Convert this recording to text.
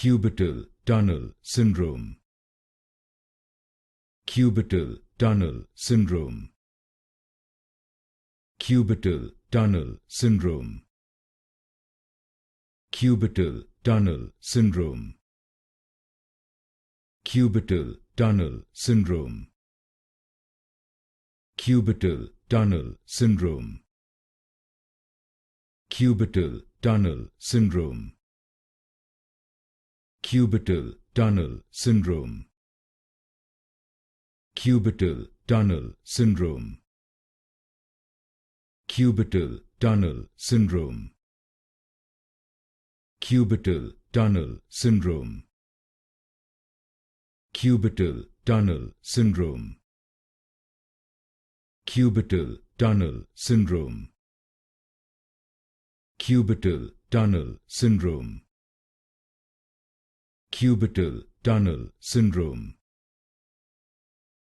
Cubital Tunnel Syndrome. Cubital Tunnel Syndrome. Cubital Tunnel Syndrome. Cubital Tunnel Syndrome. Cubital Tunnel Syndrome. Cubital Tunnel Syndrome. Cubital Tunnel Syndrome. Cubital Tunnel Syndrome. Cubital Tunnel Syndrome. Cubital Tunnel Syndrome. Cubital Tunnel Syndrome. Cubital Tunnel Syndrome. Cubital Tunnel Syndrome. Cubital Tunnel Syndrome. Cubital Tunnel Syndrome.